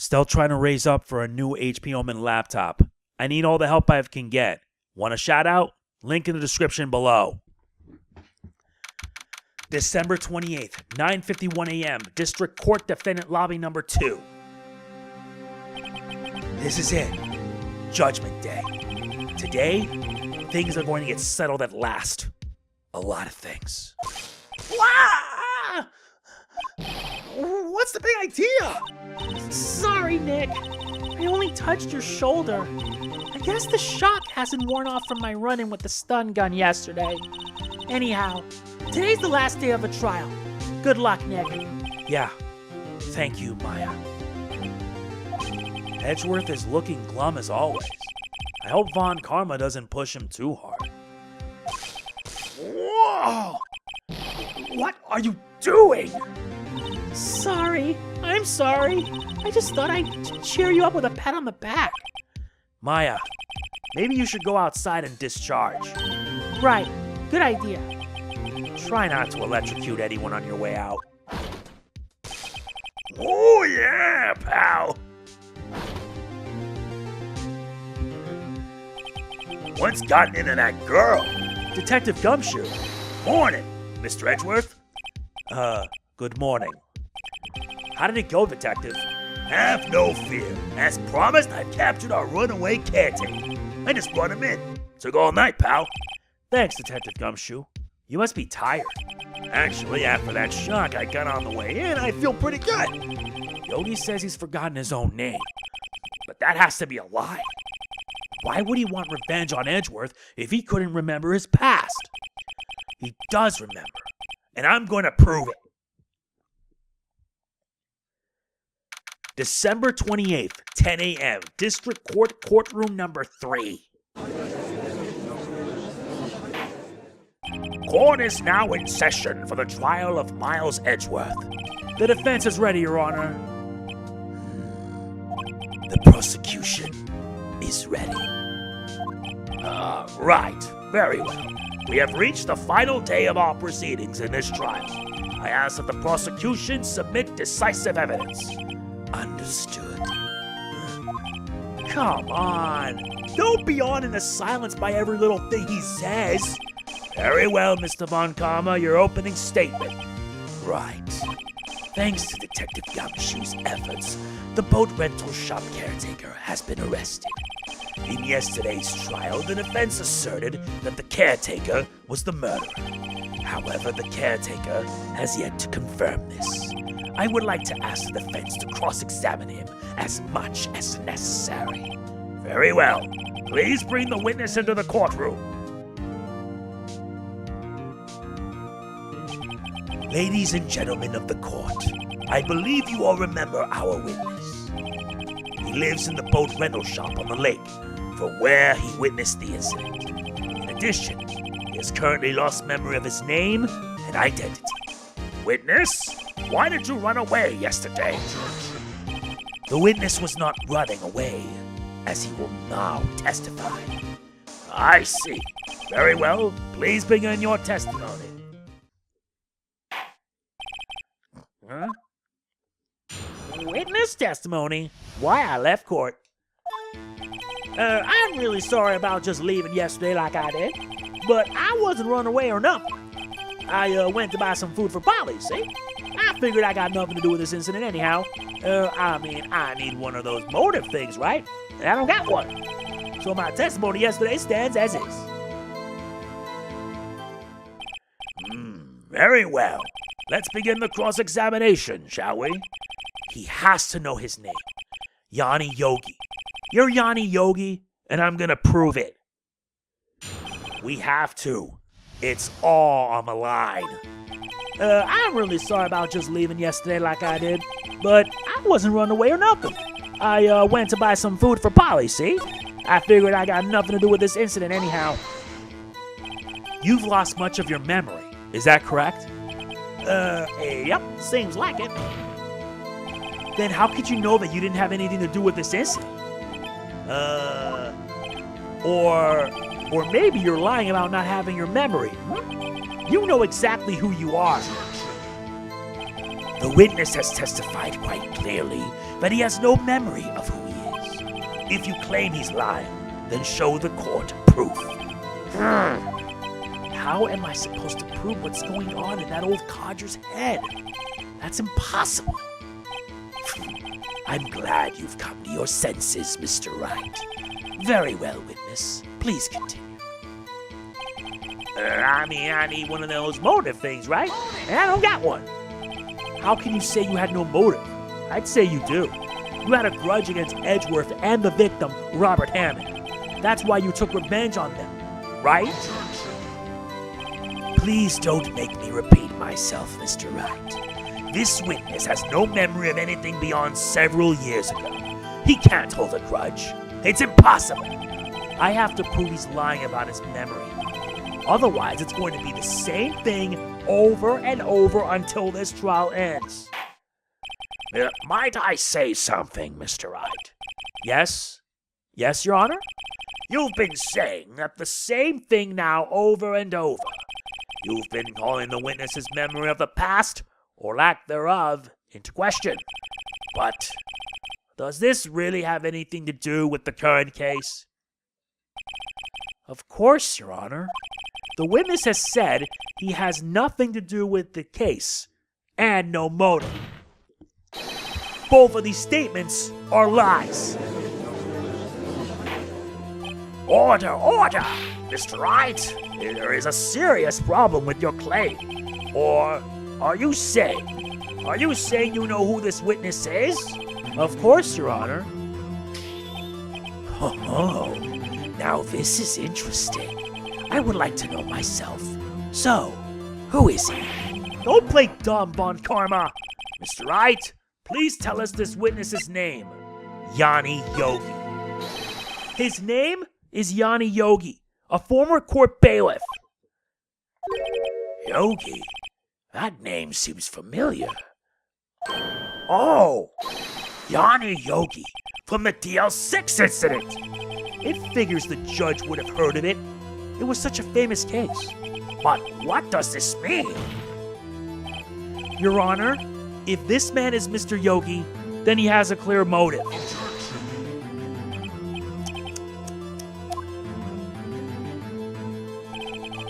Still trying to raise up for a new HP Omen laptop. I need all the help I can get. Want a shout out? Link in the description below. December 28th, 9:51 a.m. District Court Defendant Lobby number 2. This is it. Judgment Day. Today, things are going to get settled at last. A lot of things. Wah! What's the big idea? Sorry, Nick. I only touched your shoulder. I guess the shock hasn't worn off from my run-in with the stun gun yesterday. Anyhow, today's the last day of the trial. Good luck, Nick. Yeah. Thank you, Maya. Edgeworth is looking glum as always. I hope Von Karma doesn't push him too hard. Whoa! What are you doing? Sorry. I'm sorry. I just thought I'd cheer you up with a pat on the back. Maya, maybe you should go outside and discharge. Right. Good idea. Try not to electrocute anyone on your way out. Oh yeah, pal! What's gotten into that girl? Detective Gumshoe. Morning, Mr. Edgeworth. Good morning. How did it go, Detective? Have no fear. As promised, I've captured our runaway caretaker. I just brought him in. Took all night, pal. Thanks, Detective Gumshoe. You must be tired. Actually, after that shock I got on the way in, I feel pretty good. Yogi says he's forgotten his own name. But that has to be a lie. Why would he want revenge on Edgeworth if he couldn't remember his past? He does remember, and I'm going to prove it. December 28th, 10 a.m., District Court, Courtroom number 3. Court is now in session for the trial of Miles Edgeworth. The defense is ready, Your Honor. The prosecution is ready. Right. Very well. We have reached the final day of our proceedings in this trial. I ask that the prosecution submit decisive evidence. Understood. Come on. Don't be on in the silence by every little thing he says. Very well, Mr. Von Karma, your opening statement. Right. Thanks to Detective Gumshoe's efforts, the boat rental shop caretaker has been arrested. In yesterday's trial, the defense asserted that the caretaker was the murderer. However, the caretaker has yet to confirm this. I would like to ask the defense to cross-examine him as much as necessary. Very well. Please bring the witness into the courtroom. Ladies and gentlemen of the court, I believe you all remember our witness. He lives in the boat rental shop on the lake, from where he witnessed the incident. In addition, he has currently lost memory of his name and identity. Witness, why did you run away yesterday? The witness was not running away, as he will now testify. I see. Very well, please begin your testimony. Huh? Witness testimony? Why I left court? I'm really sorry about just leaving yesterday like I did, but I wasn't running away or nothing. I went to buy some food for Polly, see? I figured I got nothing to do with this incident anyhow. I need one of those motive things, right? And I don't got one. So my testimony yesterday stands as is. Very well. Let's begin the cross-examination, shall we? He has to know his name. Yanni Yogi. You're Yanni Yogi, and I'm gonna prove it. We have to. It's all on the line. I'm really sorry about just leaving yesterday like I did, but I wasn't running away or nothing. I went to buy some food for Polly, see? I figured I got nothing to do with this incident anyhow. You've lost much of your memory, is that correct? Yep, seems like it. Then how could you know that you didn't have anything to do with this incident? Or maybe you're lying about not having your memory. You know exactly who you are. The witness has testified quite clearly but he has no memory of who he is. If you claim he's lying, then show the court proof. How am I supposed to prove what's going on in that old codger's head? That's impossible. I'm glad you've come to your senses, Mr. Wright. Very well, witness. Please continue. I need one of those motive things, right? And I don't got one. How can you say you had no motive? I'd say you do. You had a grudge against Edgeworth and the victim, Robert Hammond. That's why you took revenge on them, right? Please don't make me repeat myself, Mr. Wright. This witness has no memory of anything beyond several years ago. He can't hold a grudge. It's impossible. I have to prove he's lying about his memory. Otherwise, it's going to be the same thing over and over until this trial ends. Might I say something, Mr. Wright? Yes? Yes, Your Honor? You've been saying that the same thing now over and over. You've been calling the witness's memory of the past, or lack thereof, into question. But does this really have anything to do with the current case? Of course, Your Honor. The witness has said he has nothing to do with the case, and no motive. Both of these statements are lies. Order, order! Mr. Wright, there is a serious problem with your claim. Or are you saying you know who this witness is? Of course, Your Honor. Oh, now this is interesting. I would like to know myself. So, who is he? Don't play dumb, Bon Karma. Mr. Wright, please tell us this witness's name. Yanni Yogi. His name is Yanni Yogi, a former court bailiff. Yogi? That name seems familiar. Oh, Yanni Yogi from the DL6 incident. It figures the judge would have heard of it. It was such a famous case. But what does this mean? Your Honor, if this man is Mr. Yogi, then he has a clear motive.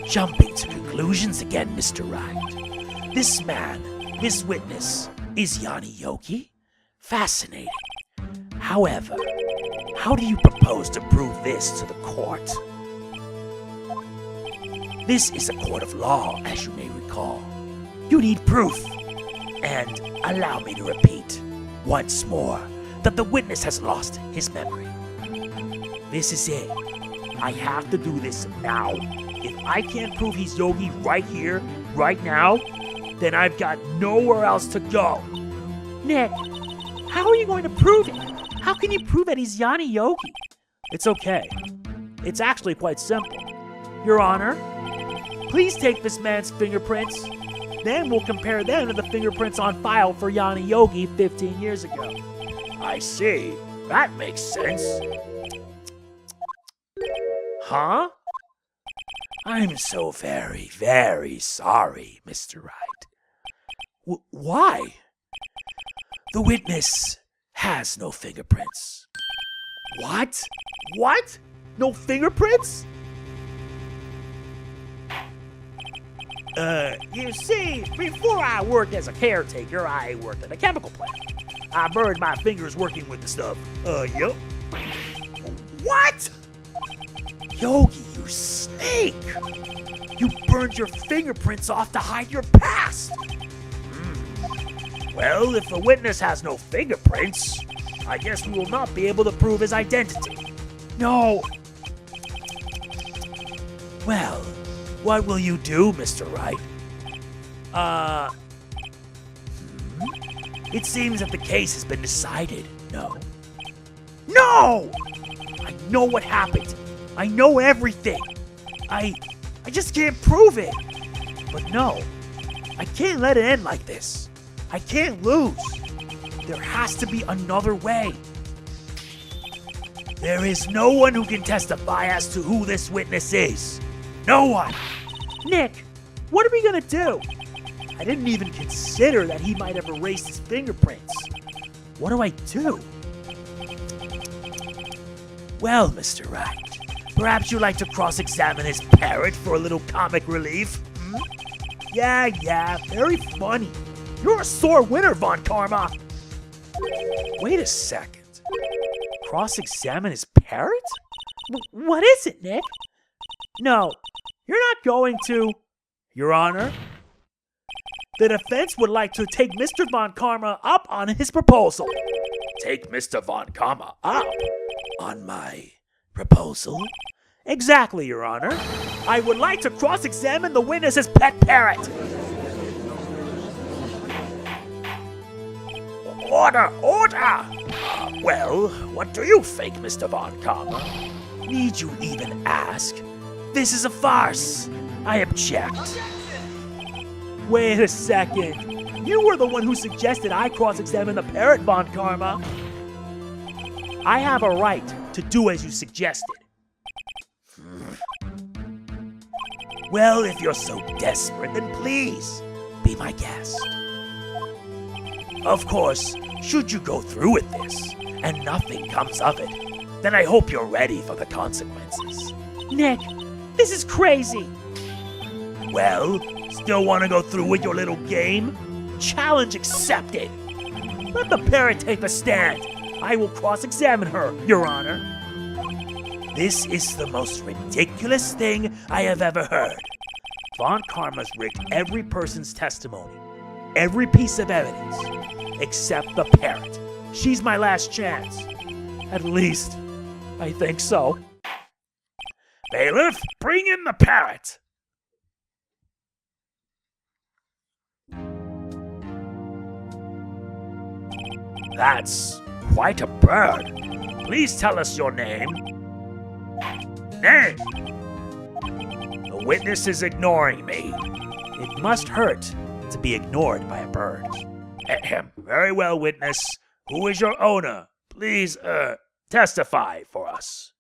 Jumping to conclusions again, Mr. Wright. This man, this witness, is Yanni Yogi? Fascinating. However, how do you propose to prove this to the court? This is a court of law, as you may recall. You need proof. And allow me to repeat, once more, that the witness has lost his memory. This is it. I have to do this now. If I can't prove he's Yogi right here, right now, then I've got nowhere else to go. Nick, how are you going to prove it? How can you prove that he's Yanni Yogi? It's okay. It's actually quite simple. Your Honor, please take this man's fingerprints. Then we'll compare them to the fingerprints on file for Yanni Yogi 15 years ago. I see. That makes sense. Huh? I'm so very, very sorry, Mr. Wright. Why? The witness has no fingerprints. What? What? No fingerprints? You see, before I worked as a caretaker, I worked at a chemical plant. I burned my fingers working with the stuff. Yup. What? Yogi, you snake! You burned your fingerprints off to hide your past! Well, if the witness has no fingerprints, I guess we will not be able to prove his identity. No! Well, what will you do, Mr. Wright? It seems that the case has been decided, no? No! I know what happened. I know everything. I just can't prove it. But no, I can't let it end like this. I can't lose. There has to be another way. There is no one who can testify as to who this witness is. No one. Nick, what are we gonna do? I didn't even consider that he might have erased his fingerprints. What do I do? Well, Mr. Wright, perhaps you'd like to cross-examine his parrot for a little comic relief? Hmm? Yeah, very funny. You're a sore winner, Von Karma. Wait a second. Cross-examine his parrot? What is it, Nick? No, you're not going to. Your Honor, the defense would like to take Mr. Von Karma up on his proposal. Take Mr. Von Karma up on my proposal? Exactly, Your Honor. I would like to cross-examine the witness's pet parrot. Order! Well, what do you think, Mr. Von Karma? Need you even ask? This is a farce. I object. Wait a second. You were the one who suggested I cross-examine the parrot, Von Karma. I have a right to do as you suggested. Well, if you're so desperate, then please be my guest. Of course, should you go through with this and nothing comes of it, then I hope you're ready for the consequences. Nick, this is crazy. Well, still want to go through with your little game? Challenge accepted. Let the parrot take the stand. I will cross-examine her, Your Honor. This is the most ridiculous thing I have ever heard. Von Karma's rigged every person's testimony, every piece of evidence, except the parrot. She's my last chance. At least, I think so. Bailiff, bring in the parrot. That's quite a bird. Please tell us your name. Name! The witness is ignoring me. It must hurt to be ignored by a bird. Ahem. Very well, witness. Who is your owner? Please, testify for us.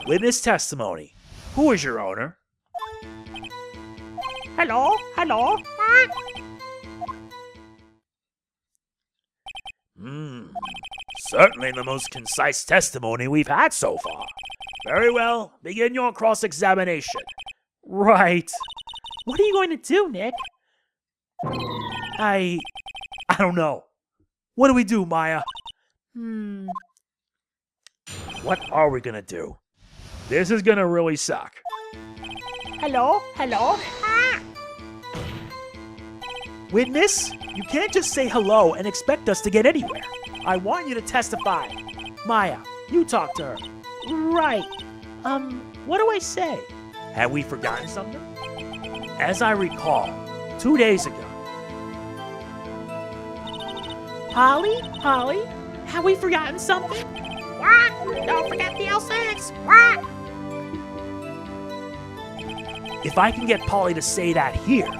Witness testimony. Who is your owner? Hello? Certainly the most concise testimony we've had so far. Very well, begin your cross-examination. Right. What are you going to do, Nick? I don't know. What do we do, Maya? What are we gonna do? This is gonna really suck. Hello? Witness, you can't just say hello and expect us to get anywhere. I want you to testify. Maya, you talk to her. Right. What do I say? Have we forgotten something? As I recall, 2 days ago. Polly? Have we forgotten something? What? Don't forget the L6. What? If I can get Polly to say that here,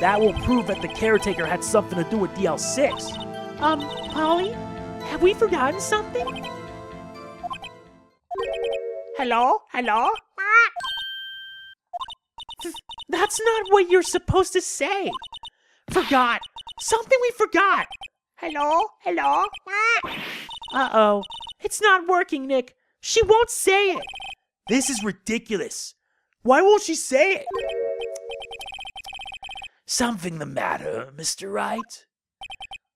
that will prove that the caretaker had something to do with DL6. Polly? Have we forgotten something? Hello? What? That's not what you're supposed to say. Forgot. Something we forgot. Hello? What? Uh-oh. It's not working, Nick. She won't say it. This is ridiculous. Why won't she say it? Something the matter, Mr. Wright?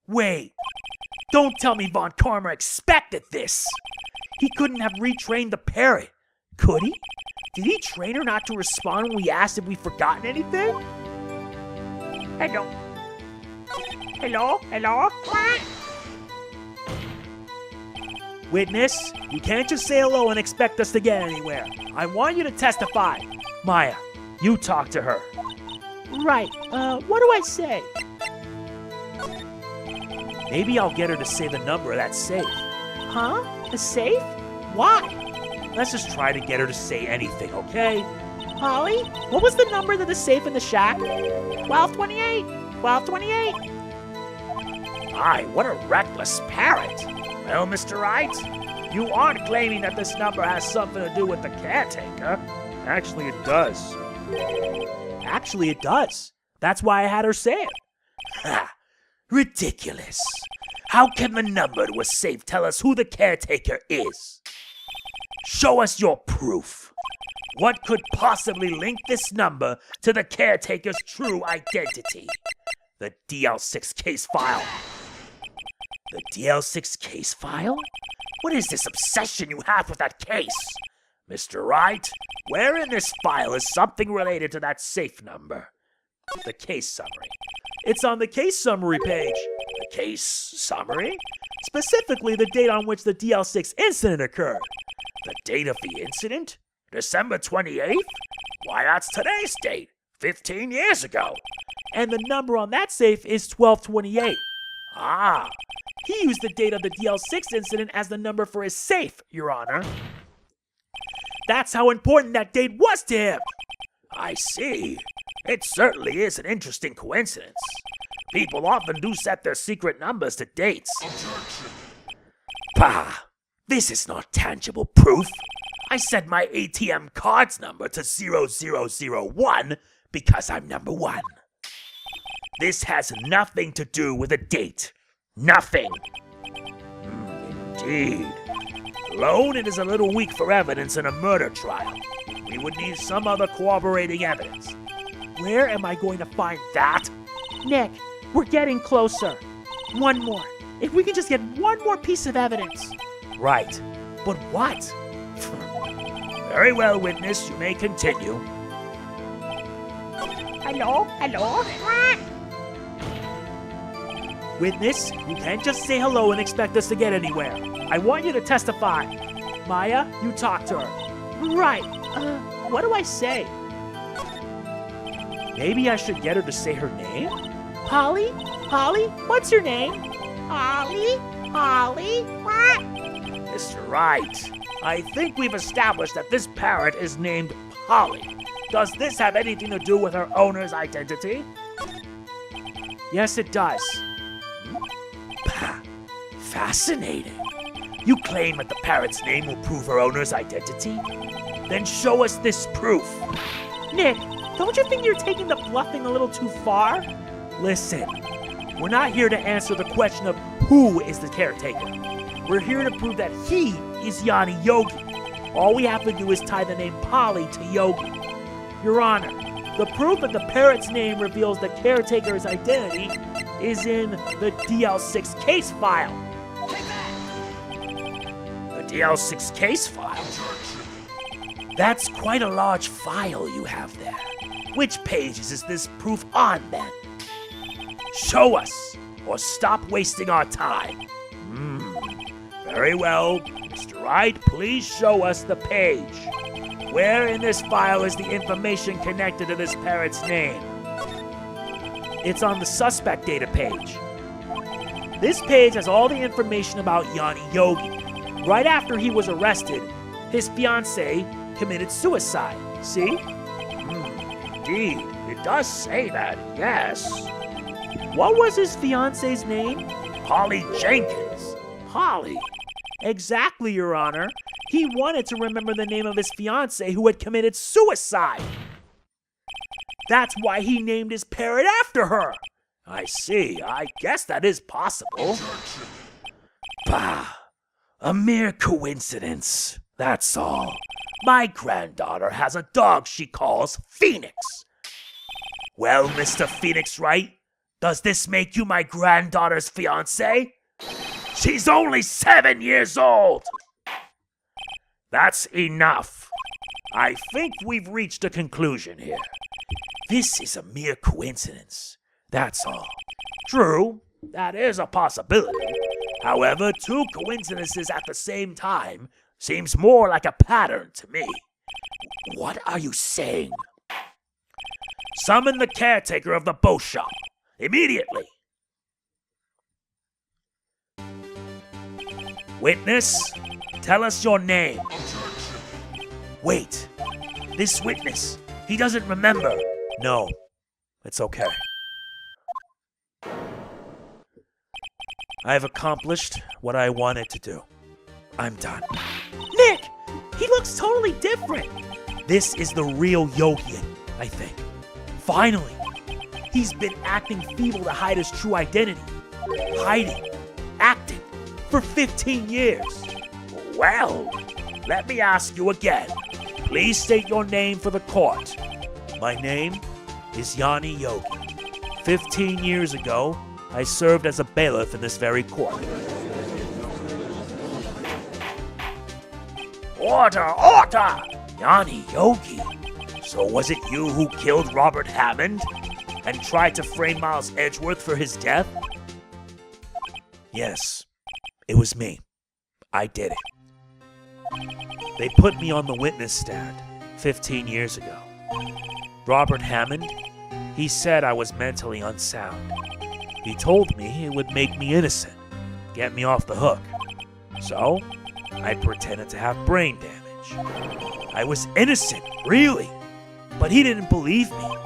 Wait. Don't tell me Von Karma expected this. He couldn't have retrained the parrot, could he? Did he train her not to respond when we asked if we'd forgotten anything? Hello? What? Witness, you can't just say hello and expect us to get anywhere. I want you to testify. Maya, you talk to her. Right. What do I say? Maybe I'll get her to say the number of that safe. Huh? The safe? Why? Let's just try to get her to say anything, okay? Polly, what was the number to the safe in the shack? 1228. 1228. My, what a reckless parrot. Well, Mr. Wright, you aren't claiming that this number has something to do with the caretaker. Actually, it does. That's why I had her say it. Ha! Ridiculous. How can the number to a safe tell us who the caretaker is? Show us your proof. What could possibly link this number to the caretaker's true identity? The DL6 case file. The DL6 case file? What is this obsession you have with that case? Mr. Wright, where in this file is something related to that safe number? The case summary. It's on the case summary page. The case summary? Specifically, the date on which the DL6 incident occurred. The date of the incident? December 28th? Why, that's today's date. 15 years ago. And the number on that safe is 1228. Ah, He used the date of the DL6 incident as the number for his safe, Your Honor. That's how important that date was to him. I see. It certainly is an interesting coincidence. People often do set their secret numbers to dates. Objection. Bah! This is not tangible proof. I set my ATM card's number to 0001 because I'm number one. This has nothing to do with a date. Nothing. Indeed. Alone, it is a little weak for evidence in a murder trial. We would need some other corroborating evidence. Where am I going to find that? Nick, we're getting closer. One more. If we can just get one more piece of evidence. Right. But what? Very well, witness. You may continue. Hello? Witness, you can't just say hello and expect us to get anywhere. I want you to testify. Maya, you talk to her. Right. What do I say? Maybe I should get her to say her name? Polly? Polly? What's your name? Polly? Polly? What? Mr. Wright, I think we've established that this parrot is named Polly. Does this have anything to do with her owner's identity? Yes, it does. Fascinating. You claim that the parrot's name will prove her owner's identity? Then show us this proof. Nick, don't you think you're taking the bluffing a little too far? Listen, we're not here to answer the question of who is the caretaker. We're here to prove that he is Yanni Yogi. All we have to do is tie the name Polly to Yogi. Your Honor, the proof that the parrot's name reveals the caretaker's identity is in the DL6 case file. The DL6 case file? That's quite a large file you have there. Which pages is this proof on, then? Show us, or stop wasting our time. Very well. Mr. Wright, please show us the page. Where in this file is the information connected to this parrot's name? It's on the suspect data page. This page has all the information about Yanni Yogi. Right after he was arrested, his fiancée committed suicide. See? Indeed, it does say that, yes. What was his fiancée's name? Polly Jenkins. Polly. Exactly, Your Honor. He wanted to remember the name of his fiancée who had committed suicide. That's why he named his parrot after her. I see. I guess that is possible. Bah. A mere coincidence. That's all. My granddaughter has a dog she calls Phoenix. Well, Mr. Phoenix Wright, does this make you my granddaughter's fiancé? She's only 7 years old. That's enough. I think we've reached a conclusion here. This is a mere coincidence. That's all. True, that is a possibility. However, two coincidences at the same time seems more like a pattern to me. What are you saying? Summon the caretaker of the boat shop. Immediately. Witness, tell us your name. Wait, this witness, he doesn't remember. No, it's okay. I've accomplished what I wanted to do. I'm done. Nick, he looks totally different. This is the real Yogi, I think. Finally, he's been acting feeble to hide his true identity. Hiding, for 15 years. Well, let me ask you again. Please state your name for the court. My name is Yanni Yogi. 15 years ago, I served as a bailiff in this very court. Order, order! Yanni Yogi. So was it you who killed Robert Hammond and tried to frame Miles Edgeworth for his death? Yes, it was me. I did it. They put me on the witness stand 15 years ago. Robert Hammond, he said I was mentally unsound. He told me it would make me innocent, get me off the hook. So, I pretended to have brain damage. I was innocent, really, but he didn't believe me.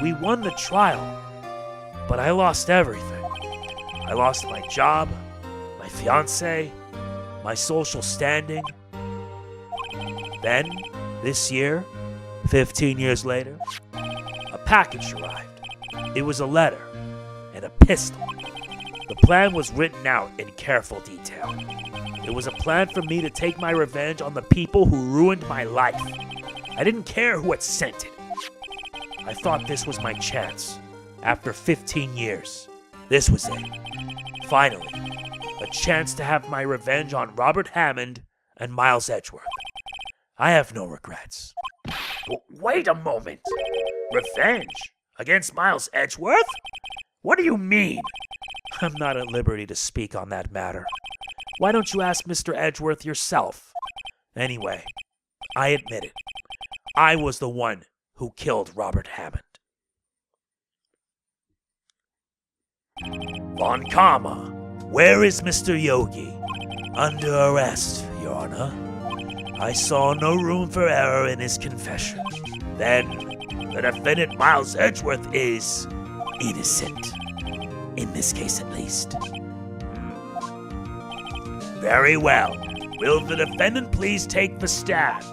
We won the trial, but I lost everything. I lost my job, my fiancé, my social standing. Then, this year, 15 years later, a package arrived. It was a letter and a pistol. The plan was written out in careful detail. It was a plan for me to take my revenge on the people who ruined my life. I didn't care who had sent it. I thought this was my chance. After 15 years, this was it. Finally, a chance to have my revenge on Robert Hammond and Miles Edgeworth. I have no regrets. Wait a moment. Revenge? Against Miles Edgeworth? What do you mean? I'm not at liberty to speak on that matter. Why don't you ask Mr. Edgeworth yourself? Anyway, I admit it. I was the one who killed Robert Hammond. Von Karma, where is Mr. Yogi? Under arrest, Your Honor. I saw no room for error in his confession. Then, the defendant Miles Edgeworth is innocent. In this case, at least. Very well. Will the defendant please take the stand?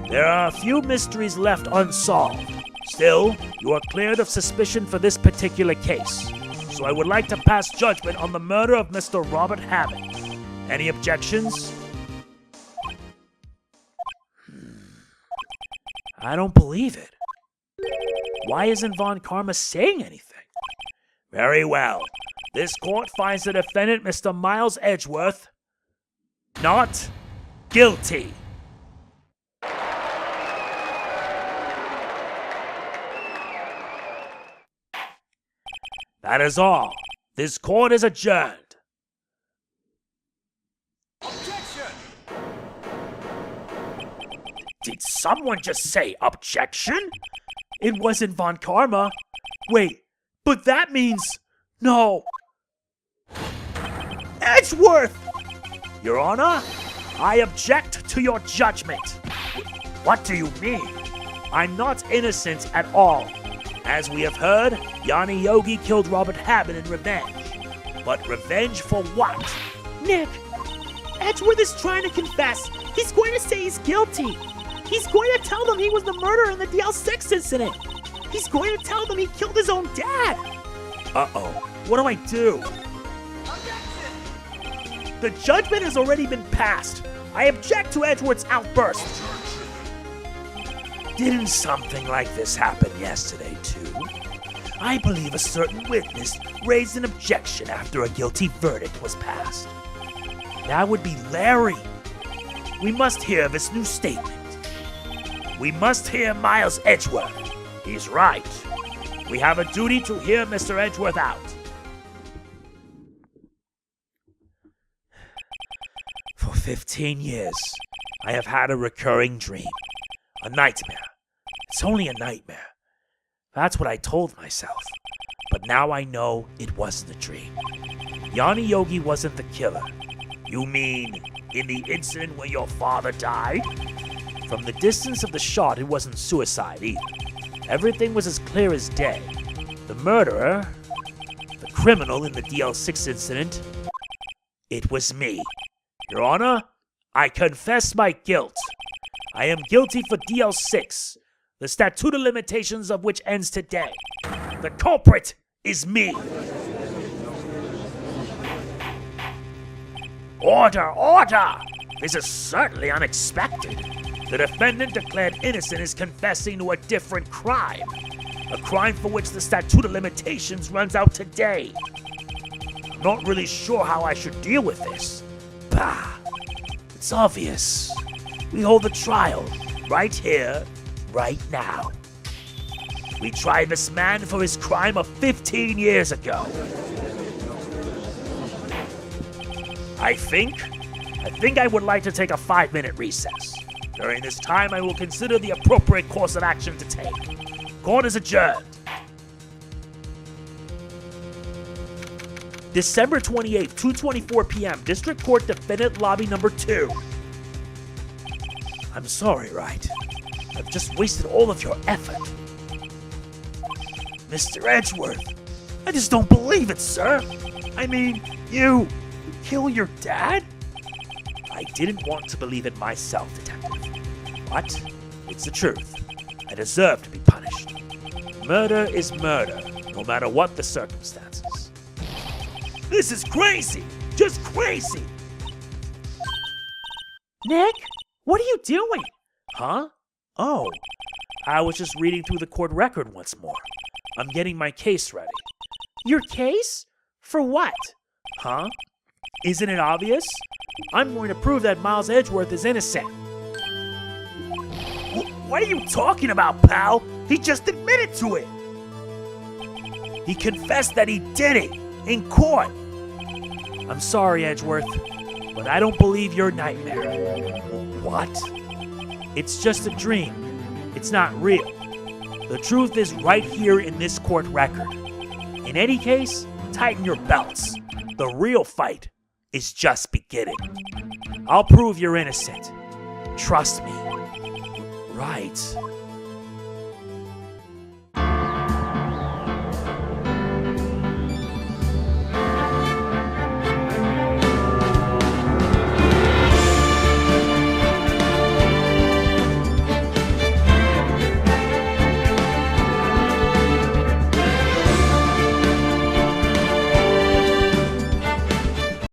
There are a few mysteries left unsolved. Still, you are cleared of suspicion for this particular case. So I would like to pass judgment on the murder of Mr. Robert Hammond. Any objections? I don't believe it. Why isn't Von Karma saying anything? Very well. This court finds the defendant, Mr. Miles Edgeworth, not guilty. That is all. This court is adjourned. Objection! Did someone just say objection? It wasn't Von Karma. Wait, but that means... No. Edgeworth! Your Honor, I object to your judgment. What do you mean? I'm not innocent at all. As we have heard, Yanni Yogi killed Robert Hammond in revenge. But revenge for what? Nick, Edgeworth is trying to confess. He's going to say he's guilty. He's going to tell them he was the murderer in the DL6 incident. He's going to tell them he killed his own dad. Uh-oh. What do I do? Objection! The judgment has already been passed. I object to Edgeworth's outburst. Didn't something like this happen yesterday, too? I believe a certain witness raised an objection after a guilty verdict was passed. That would be Larry. We must hear this new statement. We must hear Miles Edgeworth. He's right. We have a duty to hear Mr. Edgeworth out. For 15 years, I have had a recurring dream. A nightmare. It's only a nightmare. That's what I told myself. But now I know it wasn't a dream. Yanni Yogi wasn't the killer. You mean in the incident where your father died? From the distance of the shot, it wasn't suicide either. Everything was as clear as day. The murderer, the criminal in the DL6 incident, it was me. Your Honor, I confess my guilt. I am guilty for DL6, the statute of limitations of which ends today. The culprit is me. Order, order! This is certainly unexpected. The defendant declared innocent is confessing to a different crime. A crime for which the statute of limitations runs out today. I'm not really sure how I should deal with this. Bah! It's obvious. We hold the trial right here, right now. We tried this man for his crime of 15 years ago. I think I would like to take a 5-minute recess. During this time, I will consider the appropriate course of action to take. Court is adjourned. December 28, 2:24 p.m. District Court Defendant Lobby Number 2. I'm sorry, Wright. I've just wasted all of your effort. Mr. Edgeworth, I just don't believe it, sir. I mean, you kill your dad? I didn't want to believe it myself, Detective. But it's the truth. I deserve to be punished. Murder is murder, no matter what the circumstances. This is crazy! Just crazy! Nick, what are you doing? Huh? Oh, I was just reading through the court record once more. I'm getting my case ready. Your case? For what? Huh? Isn't it obvious? I'm going to prove that Miles Edgeworth is innocent. What are you talking about, pal? He just admitted to it. He confessed that he did it in court. I'm sorry, Edgeworth, but I don't believe your nightmare. What? It's just a dream. It's not real. The truth is right here in this court record. In any case, tighten your belts. The real fight is just beginning. I'll prove you're innocent. Trust me. Right.